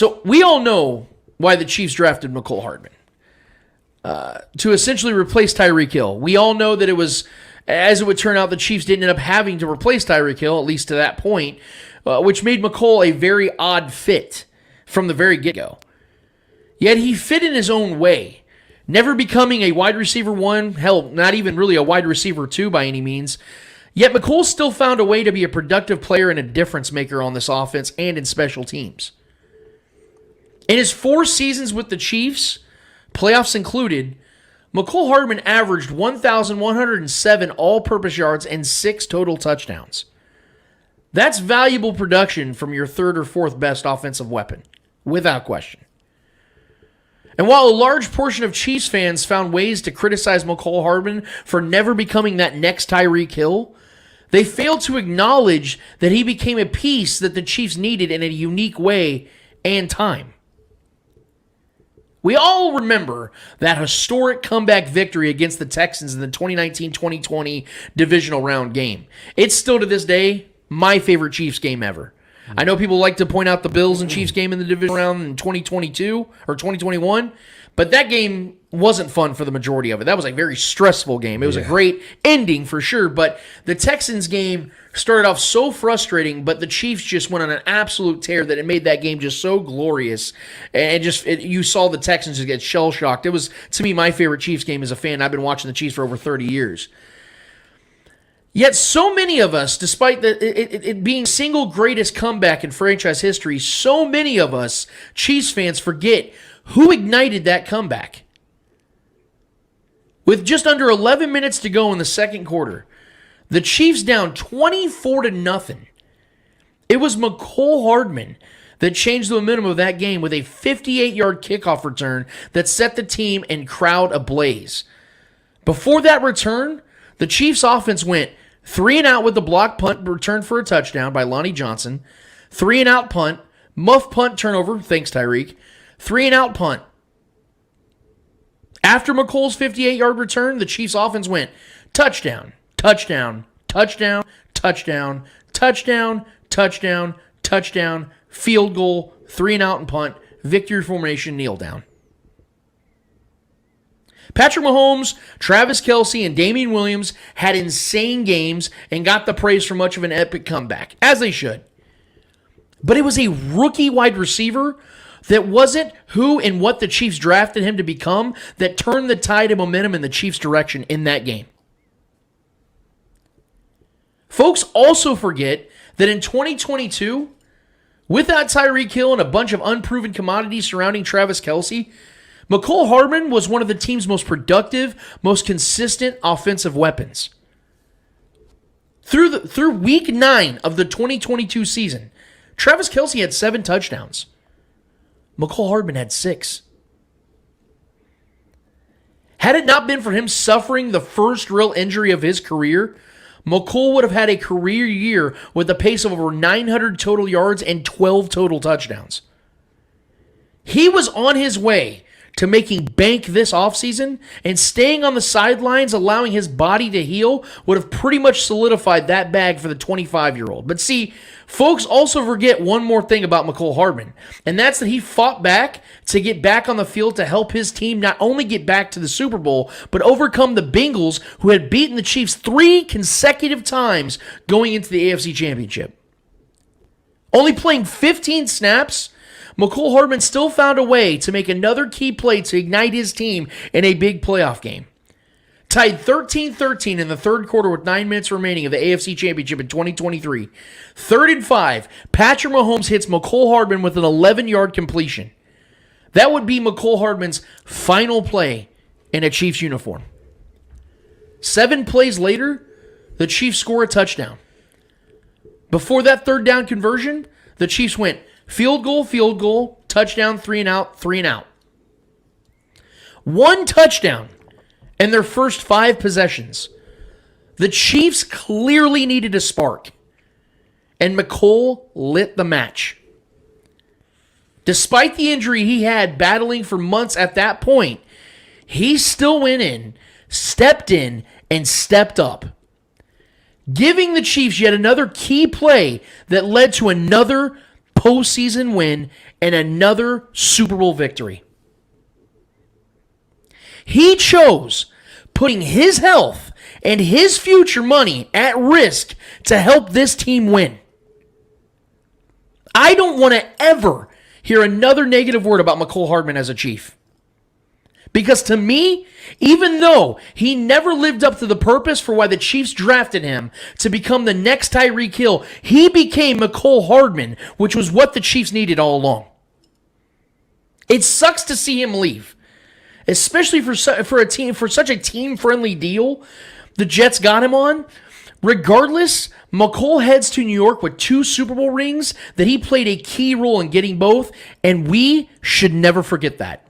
So we all know why the Chiefs drafted Mecole Hardman. To essentially replace Tyreek Hill. We all know that it was, as it would turn out, the Chiefs didn't end up having to replace Tyreek Hill, at least to that point, which made Mecole a very odd fit from the very get-go. Yet he fit in his own way, never becoming a wide receiver 1, hell, not even really a wide receiver 2 by any means. Yet Mecole still found a way to be a productive player and a difference maker on this offense and in special teams. In his 4 seasons with the Chiefs, playoffs included, Mecole Hardman averaged 1,107 all-purpose yards and 6 total touchdowns. That's valuable production from your third or fourth best offensive weapon, without question. And while a large portion of Chiefs fans found ways to criticize Mecole Hardman for never becoming that next Tyreek Hill, they failed to acknowledge that he became a piece that the Chiefs needed in a unique way and time. We all remember that historic comeback victory against the Texans in the 2019-2020 divisional round game. It's still to this day my favorite Chiefs game ever. I know people like to point out the Bills and Chiefs game in the divisional round in 2022 or 2021, but that game wasn't fun for the majority of it. That was a very stressful game. It was a great ending for sure, but the Texans game started off so frustrating, but the Chiefs just went on an absolute tear that it made that game just so glorious. And you saw the Texans just get shell-shocked. It was, to me, my favorite Chiefs game as a fan. I've been watching the Chiefs for over 30 years. Yet so many of us, despite it being single greatest comeback in franchise history, so many of us, Chiefs fans, forget who ignited that comeback. With just under 11 minutes to go in the second quarter, the Chiefs down 24-0. It was Mecole Hardman that changed the momentum of that game with a 58-yard kickoff return that set the team and crowd ablaze. Before that return, the Chiefs offense went 3-and-out with the block punt returned for a touchdown by Lonnie Johnson, 3-and-out punt, muff punt turnover, thanks Tyreek, 3-and-out punt. After McColl's 58-yard return, the Chiefs offense went touchdown, touchdown, touchdown, touchdown, touchdown, touchdown, touchdown, field goal, 3-and-out and punt, victory formation, kneel down. Patrick Mahomes, Travis Kelce, and Damian Williams had insane games and got the praise for much of an epic comeback, as they should. But it was a rookie wide receiver that wasn't who and what the Chiefs drafted him to become that turned the tide of momentum in the Chiefs' direction in that game. Folks also forget that in 2022, without Tyreek Hill and a bunch of unproven commodities surrounding Travis Kelce, Mecole Hardman was one of the team's most productive, most consistent offensive weapons. Through week 9 of the 2022 season, Travis Kelce had 7 touchdowns. Mecole Hardman had 6. Had it not been for him suffering the first real injury of his career, Mecole would have had a career year with a pace of over 900 total yards and 12 total touchdowns. He was on his way to making bank this offseason, and staying on the sidelines, allowing his body to heal, would have pretty much solidified that bag for the 25-year-old. But see, folks also forget one more thing about Mecole Hardman, and that's that he fought back to get back on the field to help his team not only get back to the Super Bowl, but overcome the Bengals, who had beaten the Chiefs 3 consecutive times going into the AFC Championship. Only playing 15 snaps, Mecole Hardman still found a way to make another key play to ignite his team in a big playoff game. Tied 13-13 in the third quarter with 9 minutes remaining of the AFC Championship in 2023. 3rd and 5, Patrick Mahomes hits Mecole Hardman with an 11-yard completion. That would be Mecole Hardman's final play in a Chiefs uniform. 7 plays later, the Chiefs score a touchdown. Before that third down conversion, the Chiefs went field goal, touchdown, 3-and-out, 3-and-out. 1 touchdown in their first 5 possessions. The Chiefs clearly needed a spark, and Mecole lit the match. Despite the injury he had battling for months at that point, he still went in, stepped up, giving the Chiefs yet another key play that led to another postseason win, and another Super Bowl victory. He chose putting his health and his future money at risk to help this team win. I don't want to ever hear another negative word about Mecole Hardman as a Chief. Because to me, even though he never lived up to the purpose for why the Chiefs drafted him to become the next Tyreek Hill, he became Mecole Hardman, which was what the Chiefs needed all along. It sucks to see him leave, especially for such a team-friendly deal the Jets got him on. Regardless, Mecole heads to New York with 2 Super Bowl rings that he played a key role in getting both, and we should never forget that.